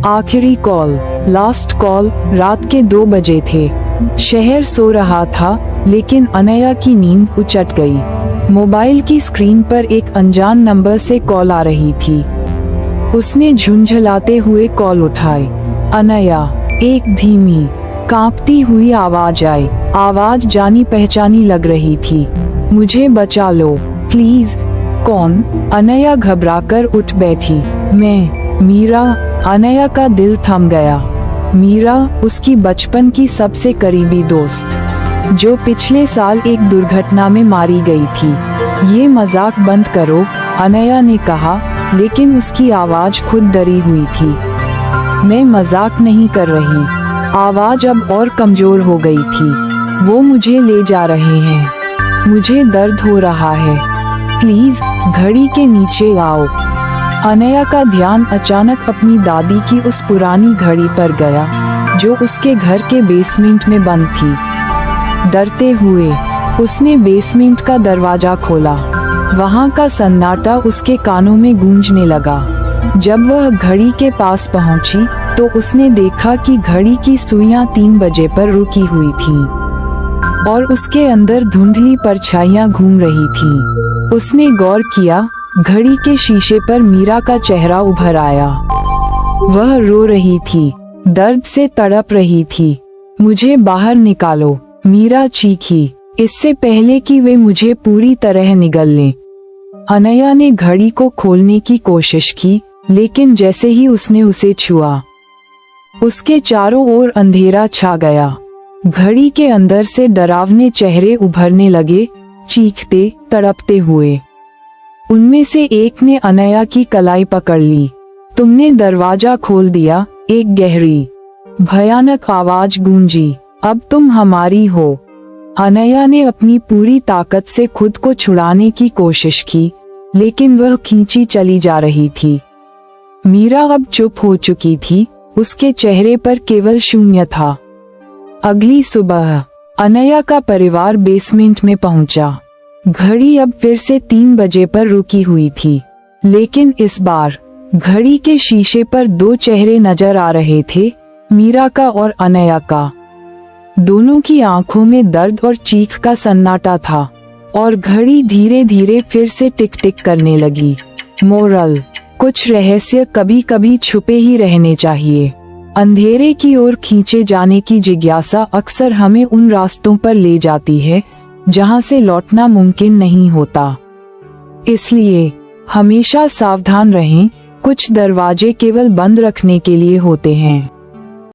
आखिरी call, last call रात के 2 बजे थे। शहर सो रहा था, लेकिन अनया की नींद उचट गई। मोबाइल की स्क्रीन पर एक अनजान नंबर से कॉल आ रही थी। उसने झुंझलाते हुए कॉल उठाई। अनया, एक धीमी, कांपती हुई आवाज आई। आवाज जानी पहचानी लग रही थी। मुझे बचा लो, प्लीज। कौन? अनया घबराकर उठ बैठी। मैं, मीरा। अनया का दिल थम गया। मीरा, उसकी बचपन की सबसे करीबी दोस्त, जो पिछले साल एक दुर्घटना में मारी गई थी। ये मजाक बंद करो, अनया ने कहा, लेकिन उसकी आवाज खुद डरी हुई थी। मैं मजाक नहीं कर रही। आवाज अब और कमजोर हो गई थी। वो मुझे ले जा रहे हैं। मुझे दर्द हो रहा है। प्लीज, घड़ी के नीचे आओ। अनया का ध्यान अचानक अपनी दादी की उस पुरानी घड़ी पर गया, जो उसके घर के बेसमेंट में बंद थी। डरते हुए उसने बेसमेंट का दरवाजा खोला। वहाँ का सन्नाटा उसके कानों में गूंजने लगा। जब वह घड़ी के पास पहुंची, तो उसने देखा कि घड़ी की सुइयां 3 बजे पर रुकी हुई थीं, और उसके अंदर धुंधली परछाइयां घूम रही थीं। उसने गौर किया, घड़ी के शीशे पर मीरा का चेहरा उभर आया। वह रो रही थी, दर्द से तड़प रही थी। मुझे बाहर निकालो, मीरा चीखी, इससे पहले कि वे मुझे पूरी तरह निगल लें। अनया ने घड़ी को खोलने की कोशिश की, लेकिन जैसे ही उसने उसे छुआ, उसके चारों ओर अंधेरा छा गया। घड़ी के अंदर से डरावने चेहरे उभरने लगे, चीखते, तड़पते हुए। उनमें से एक ने अनया की कलाई पकड़ ली। तुमने दरवाजा खोल दिया, एक गहरी, भयानक आवाज गूंजी। अब तुम हमारी हो। अनया ने अपनी पूरी ताकत से खुद को छुड़ाने की कोशिश की, लेकिन वह खींची चली जा रही थी। मीरा अब चुप हो चुकी थी, उसके चेहरे पर केवल शून्य था। अगली सुबह अनया का परिवार बेसमेंट में पहुंचा। घड़ी अब फिर से 3 बजे पर रुकी हुई थी, लेकिन इस बार घड़ी के शीशे पर 2 चेहरे नजर आ रहे थे, मीरा का और अनया का। दोनों की आंखों में दर्द और चीख का सन्नाटा था, और घड़ी धीरे धीरे फिर से टिक टिक करने लगी। मोरल: कुछ रहस्य कभी कभी छुपे ही रहने चाहिए। अंधेरे की ओर खींचे जाने की जिज्ञासा अक्सर हमें उन रास्तों पर ले जाती है जहां से लौटना मुमकिन नहीं होता। इसलिए हमेशा सावधान रहें, कुछ दरवाजे केवल बंद रखने के लिए होते हैं।